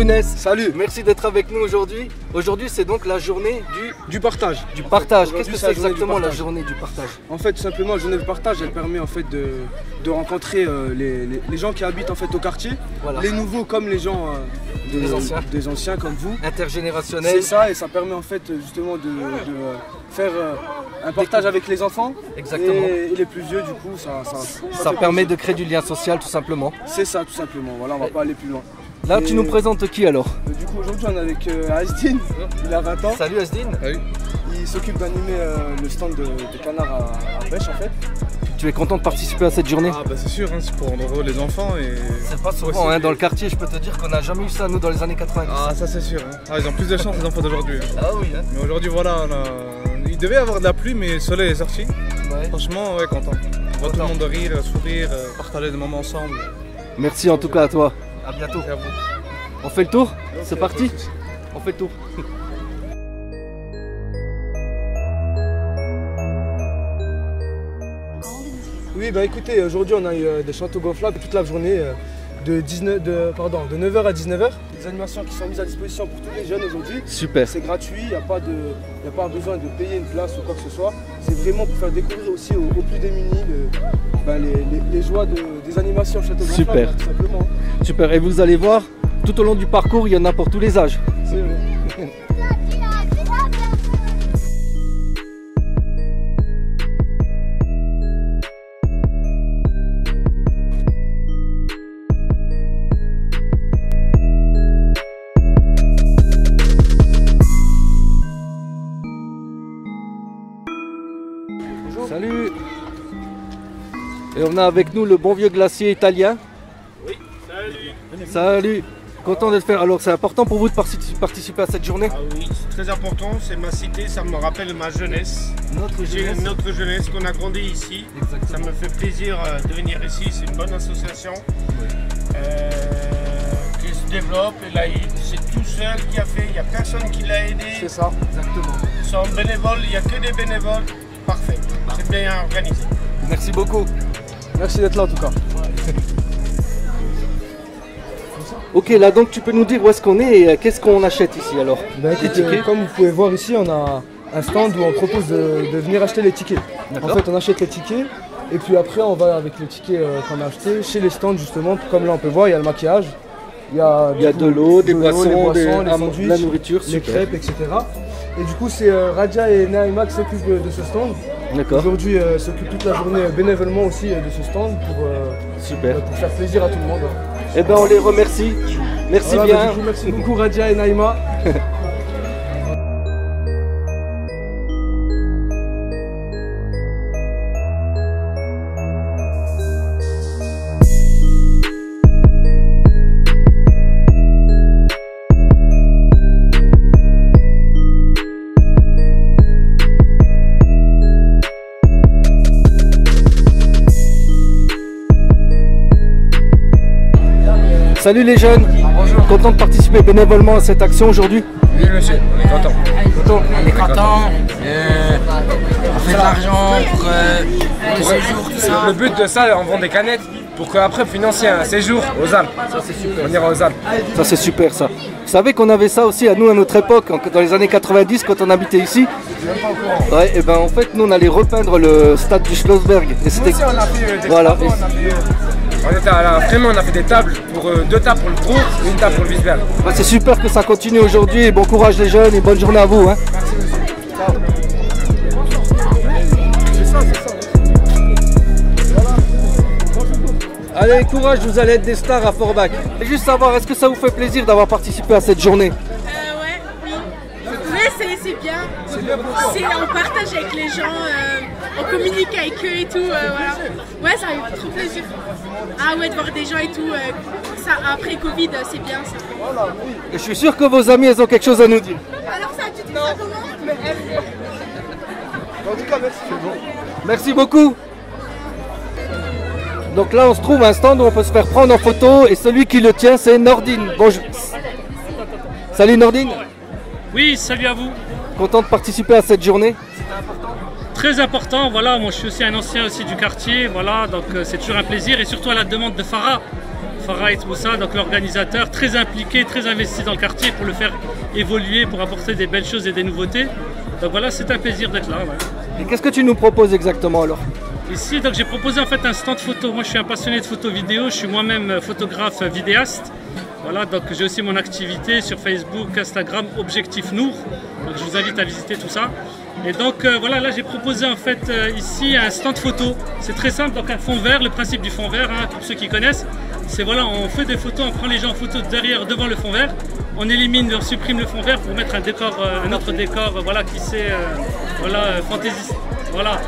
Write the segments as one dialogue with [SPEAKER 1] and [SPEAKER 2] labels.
[SPEAKER 1] Younes.
[SPEAKER 2] Salut.
[SPEAKER 1] Merci d'être avec nous aujourd'hui. Aujourd'hui, c'est donc la journée
[SPEAKER 2] du partage.
[SPEAKER 1] Du partage. Qu'est-ce que c'est exactement la journée du partage?
[SPEAKER 2] En fait, tout simplement, la journée du partage, elle permet en fait de rencontrer les gens qui habitent en fait au quartier, voilà. Les nouveaux comme les gens des anciens comme vous.
[SPEAKER 1] Intergénérationnel.
[SPEAKER 2] C'est ça, et ça permet en fait justement de faire un partage avec les enfants.
[SPEAKER 1] Exactement.
[SPEAKER 2] Et les plus vieux, du coup,
[SPEAKER 1] ça permet de créer du lien social, tout simplement.
[SPEAKER 2] C'est ça, tout simplement. Voilà, on va pas aller plus loin.
[SPEAKER 1] Là, tu nous présentes qui alors?
[SPEAKER 2] Du coup, aujourd'hui, on est avec Asdin, il a 20 ans.
[SPEAKER 1] Salut Asdin.
[SPEAKER 2] Salut. Il s'occupe d'animer le stand de canard à Bêche en fait.
[SPEAKER 1] Tu es content de participer à cette journée?
[SPEAKER 3] Ah bah c'est sûr, hein, c'est pour rendre heureux les enfants et...
[SPEAKER 1] C'est pas souvent hein, dans le quartier, je peux te dire qu'on n'a jamais eu ça nous dans les années 90.
[SPEAKER 3] Ah ça c'est sûr, hein. Ah, ils ont plus de chance les enfants d'aujourd'hui.
[SPEAKER 1] Ah oui hein.
[SPEAKER 3] Mais aujourd'hui voilà, il devait y avoir de la pluie mais le soleil est sorti.
[SPEAKER 1] Ouais.
[SPEAKER 3] Franchement ouais, content. On voit tout le monde rire, sourire, partager des moments ensemble.
[SPEAKER 1] Merci en tout cas à toi.
[SPEAKER 3] À bientôt. À vous.
[SPEAKER 1] On fait le tour? C'est parti? On fait le tour.
[SPEAKER 2] Oui, bah écoutez, aujourd'hui on a eu des chanteaux gonflables toute la journée de 9h à 19h. Des animations qui sont mises à disposition pour tous les jeunes aujourd'hui.
[SPEAKER 1] Super.
[SPEAKER 2] C'est gratuit, il n'y a pas besoin de payer une place ou quoi que ce soit. C'est vraiment pour faire découvrir aussi aux plus démunis les joies des animations château gonflables.
[SPEAKER 1] Super.
[SPEAKER 2] Tout simplement.
[SPEAKER 1] Super, et vous allez voir, tout au long du parcours, il y en a pour tous les âges.
[SPEAKER 2] C'est vrai.
[SPEAKER 1] Salut. Et on a avec nous le bon vieux glacier italien.
[SPEAKER 4] Oui, salut.
[SPEAKER 1] Salut. Content d'être fait. Alors c'est important pour vous de participer à cette journée?
[SPEAKER 4] Ah oui, c'est très important, c'est ma cité, ça me rappelle ma jeunesse. Notre jeunesse qu'on a grandi ici. Exactement. Ça me fait plaisir de venir ici, c'est une bonne association qui se développe. Et là, c'est tout seul qui a fait, il n'y a personne qui l'a aidé.
[SPEAKER 2] C'est ça, exactement.
[SPEAKER 4] Sans bénévoles, il n'y a que des bénévoles. Parfait, c'est bien organisé.
[SPEAKER 1] Merci beaucoup.
[SPEAKER 2] Merci d'être là en tout cas.
[SPEAKER 1] Ok, là donc tu peux nous dire où est-ce qu'on est et qu'est-ce qu'on achète ici alors?
[SPEAKER 2] Comme vous pouvez voir ici, on a un stand où on propose de venir acheter les tickets. En fait, on achète les tickets et puis après on va avec les tickets qu'on a achetés chez les stands justement. Comme là on peut voir, il y a le maquillage, il y a
[SPEAKER 1] de l'eau, des boissons,
[SPEAKER 2] les sandwichs,
[SPEAKER 1] la nourriture,
[SPEAKER 2] les crêpes, etc. Et du coup, c'est Raja et Naïma qui s'occupent de ce stand.
[SPEAKER 1] D'accord.
[SPEAKER 2] Aujourd'hui, s'occupent toute la journée bénévolement aussi de ce stand pour faire plaisir à tout le monde.
[SPEAKER 1] Eh bien, on les remercie. Merci
[SPEAKER 2] voilà,
[SPEAKER 1] bien.
[SPEAKER 2] Du coup, merci beaucoup Raja et Naïma.
[SPEAKER 1] Salut les jeunes. Bonjour. Content de participer bénévolement à cette action aujourd'hui?
[SPEAKER 5] Oui monsieur, on est content. On est content. On fait de l'argent pour le séjour, tout ça.
[SPEAKER 6] Le but de ça, on vend des canettes pour qu'après financer un séjour aux Alpes.
[SPEAKER 1] Ça c'est super.
[SPEAKER 6] On ira aux Alpes.
[SPEAKER 1] Ça c'est super ça. Vous savez qu'on avait ça aussi à nous à notre époque, dans les années 90 quand on habitait ici. Ouais, et ben en fait nous on allait repeindre le stade du Schlossberg. Et c'était.
[SPEAKER 6] On a fait
[SPEAKER 1] voilà.
[SPEAKER 6] Vraiment, on a fait des tables, deux tables pour le pro et une table pour le Wiesberg.
[SPEAKER 1] Bah, c'est super que ça continue aujourd'hui et bon courage les jeunes et bonne journée à vous. Hein. Allez, courage, vous allez être des stars à Forbach. Et juste savoir, est-ce que ça vous fait plaisir d'avoir participé à cette journée?
[SPEAKER 7] Ouais, oui. Oui, c'est bien. On partage avec les gens, on communique avec eux et tout. Voilà. Ouais, ça fait trop plaisir. Ah ouais, de voir des gens et tout. Ça, après Covid, c'est bien ça.
[SPEAKER 1] Et je suis sûr que vos amis, elles ont quelque chose à nous dire.
[SPEAKER 7] Alors ça, tu dis ça comment?
[SPEAKER 2] En tout cas, merci.
[SPEAKER 1] Merci beaucoup. Donc là, on se trouve à un stand où on peut se faire prendre en photo et celui qui le tient, c'est Nordine. Bonjour. Salut Nordine.
[SPEAKER 8] Oui, salut à vous.
[SPEAKER 1] Content de participer à cette journée?
[SPEAKER 8] Très important, voilà, moi je suis aussi un ancien aussi du quartier, voilà, donc c'est toujours un plaisir et surtout à la demande de Farah. Farah et Moussa, donc l'organisateur, très impliqué, très investi dans le quartier pour le faire évoluer, pour apporter des belles choses et des nouveautés. Donc voilà, c'est un plaisir d'être là. Ouais.
[SPEAKER 1] Et qu'est-ce que tu nous proposes exactement alors?
[SPEAKER 8] Ici, donc j'ai proposé en fait un stand photo. Moi, je suis un passionné de photo vidéo. Je suis moi-même photographe vidéaste. Voilà, donc j'ai aussi mon activité sur Facebook, Instagram, Objectif Nour. Donc je vous invite à visiter tout ça. Et donc voilà, là j'ai proposé en fait ici un stand photo. C'est très simple, donc un fond vert. Le principe du fond vert, hein, pour ceux qui connaissent, c'est voilà, on fait des photos, on prend les gens en photo derrière, devant le fond vert. On élimine, on supprime le fond vert pour mettre un décor, un autre décor, voilà, qui c'est voilà, fantaisiste. Voilà.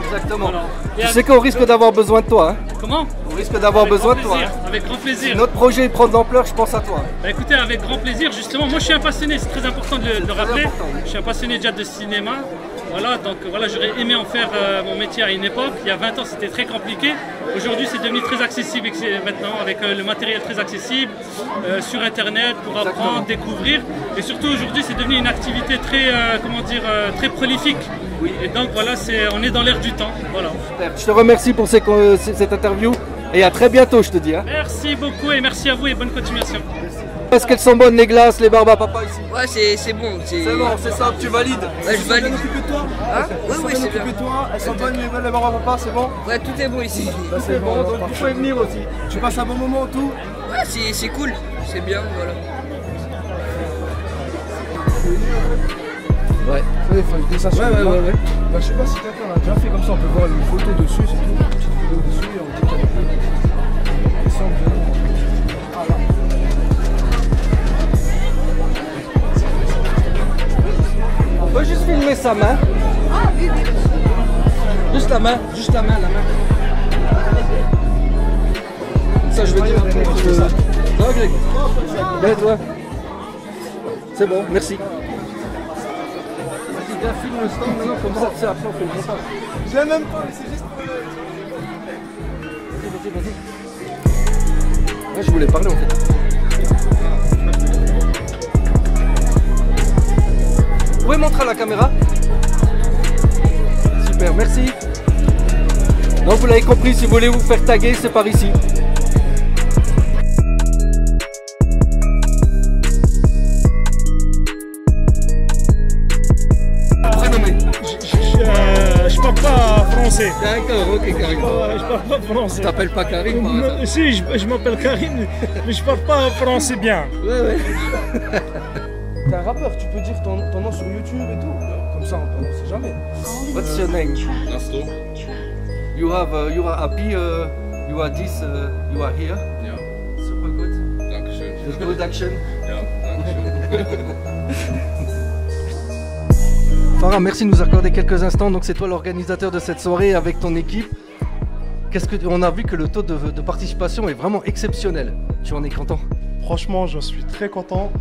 [SPEAKER 1] Exactement.
[SPEAKER 8] Voilà.
[SPEAKER 1] Tu sais qu'on risque d'avoir besoin de toi. Hein.
[SPEAKER 8] Comment?
[SPEAKER 1] On risque d'avoir besoin de toi. Hein.
[SPEAKER 8] Avec grand plaisir.
[SPEAKER 1] Si notre projet prend de l'ampleur, je pense à toi.
[SPEAKER 8] Bah écoutez, avec grand plaisir, justement. Moi, je suis un passionné, c'est très important de le rappeler.
[SPEAKER 1] Important, oui.
[SPEAKER 8] Je suis un passionné déjà de cinéma. Voilà, donc voilà, j'aurais aimé en faire mon métier à une époque. Il y a 20 ans, c'était très compliqué. Aujourd'hui, c'est devenu très accessible maintenant, avec le matériel très accessible, sur Internet, pour apprendre, découvrir. Et surtout, aujourd'hui, c'est devenu une activité très, comment dire, très prolifique. Oui. Et donc, voilà, on est dans l'air du temps. Voilà.
[SPEAKER 1] Super. Je te remercie pour cette interview et à très bientôt, je te dis. Hein.
[SPEAKER 8] Merci beaucoup et merci à vous et bonne continuation.
[SPEAKER 1] Est-ce qu'elles sont bonnes les glaces, les barbes à papa ici?
[SPEAKER 5] Ouais, c'est bon.
[SPEAKER 1] C'est bon, c'est ça, tu valides?
[SPEAKER 5] Ouais, je valide.
[SPEAKER 2] Occupé de toi?
[SPEAKER 5] Hein? Oui, c'est bien.
[SPEAKER 2] de toi, elles sont bonnes les barbes à papa, c'est bon?
[SPEAKER 5] Ouais, tout est bon ici.
[SPEAKER 1] Bah, c'est bon, donc vous pouvez venir aussi.
[SPEAKER 2] Tu passes un bon moment tout?
[SPEAKER 5] Ouais, c'est cool. C'est bien, voilà.
[SPEAKER 1] Ouais.
[SPEAKER 2] Il faut une sensation. Ouais. Bah, je sais pas si quelqu'un l'a déjà fait comme ça, on peut voir une photo dessus, c'est tout. Une petite vidéo dessus et on dit qu'il y a des sons bien.
[SPEAKER 1] On peut juste filmer sa main. Juste la main, la main. Ça, je veux dire. Ça va, Greg? Ben, toi. C'est bon, merci. Vas-y, viens, filme le stand maintenant, comme ça, c'est après, on fait le montage.
[SPEAKER 2] Je l'aime même pas, mais c'est juste.
[SPEAKER 1] Vas-y. Ouais, je voulais parler en fait. Vous pouvez montrer à la caméra? Super, merci. Donc vous l'avez compris, si vous voulez vous faire taguer, c'est par ici. Prénommé.
[SPEAKER 9] Je parle pas français.
[SPEAKER 1] D'accord, ok Karim.
[SPEAKER 9] Je parle pas français.
[SPEAKER 1] Tu t'appelles pas Karim par hasard?
[SPEAKER 9] Si, je m'appelle Karim, mais je parle pas français bien.
[SPEAKER 1] Ouais.
[SPEAKER 2] T'es un rappeur, tu peux dire ton nom sur YouTube et tout. Comme ça, on sait jamais.
[SPEAKER 1] What's your name?
[SPEAKER 6] Nasro.
[SPEAKER 1] You are happy, you are this, you are here.
[SPEAKER 6] Ja,
[SPEAKER 1] Super good.
[SPEAKER 6] dankeschön.
[SPEAKER 1] The production.
[SPEAKER 6] Ja, dankeschön.
[SPEAKER 1] Farah, merci de nous accorder quelques instants. Donc c'est toi l'organisateur de cette soirée avec ton équipe. On a vu que le taux de participation est vraiment exceptionnel. Tu en es content?
[SPEAKER 10] Franchement, je suis très content.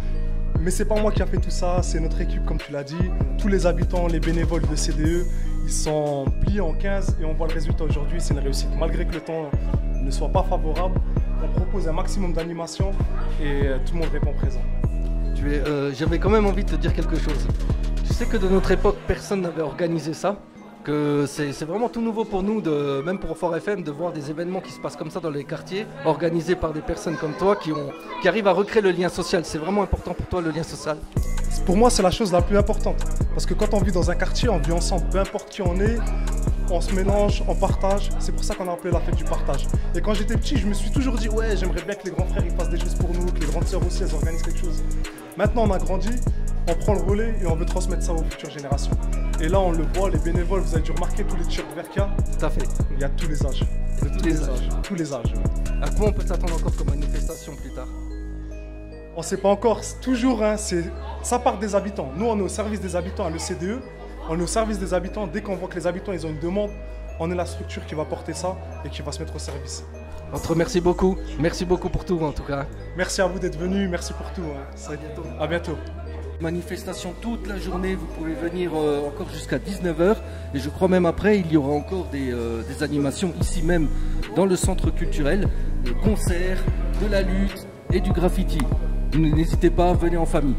[SPEAKER 10] Mais c'est pas moi qui a fait tout ça, c'est notre équipe comme tu l'as dit. Tous les habitants, les bénévoles de CDE, ils sont pliés en 15 et on voit le résultat aujourd'hui, c'est une réussite. Malgré que le temps ne soit pas favorable, on propose un maximum d'animation et tout le monde répond présent.
[SPEAKER 1] J'avais quand même envie de te dire quelque chose. Tu sais que de notre époque, personne n'avait organisé ça. Que c'est vraiment tout nouveau pour nous, même pour Fort FM, de voir des événements qui se passent comme ça dans les quartiers, organisés par des personnes comme toi qui arrivent à recréer le lien social. C'est vraiment important pour toi le lien social?
[SPEAKER 10] Pour moi, c'est la chose la plus importante. Parce que quand on vit dans un quartier, on vit ensemble, peu importe qui on est, on se mélange, on partage. C'est pour ça qu'on a appelé la fête du partage. Et quand j'étais petit, je me suis toujours dit, ouais, j'aimerais bien que les grands frères ils fassent des choses pour nous, que les grandes sœurs aussi elles organisent quelque chose. Maintenant, on a grandi, on prend le relais et on veut transmettre ça aux futures générations. Et là, on le voit, les bénévoles, vous avez dû remarquer tous les t-shirts verts qu'il y a.
[SPEAKER 1] Tout à fait.
[SPEAKER 10] Il y a tous les âges.
[SPEAKER 1] De tous les âges.
[SPEAKER 10] Tous les âges.
[SPEAKER 1] À quoi on peut s'attendre encore comme manifestation plus tard?
[SPEAKER 10] On ne sait pas encore. Toujours, hein, ça part des habitants. Nous, on est au service des habitants à l'ECDE. On est au service des habitants. Dès qu'on voit que les habitants ils ont une demande, on est la structure qui va porter ça et qui va se mettre au service.
[SPEAKER 1] On te remercie beaucoup. Merci beaucoup pour tout en tout cas.
[SPEAKER 10] Merci à vous d'être venus. Merci pour tout. Hein.
[SPEAKER 1] À bientôt.
[SPEAKER 10] À bientôt.
[SPEAKER 1] Manifestation toute la journée, vous pouvez venir encore jusqu'à 19 h et je crois même après il y aura encore des animations ici même dans le centre culturel, des concerts, de la lutte et du graffiti. N'hésitez pas, venez en famille.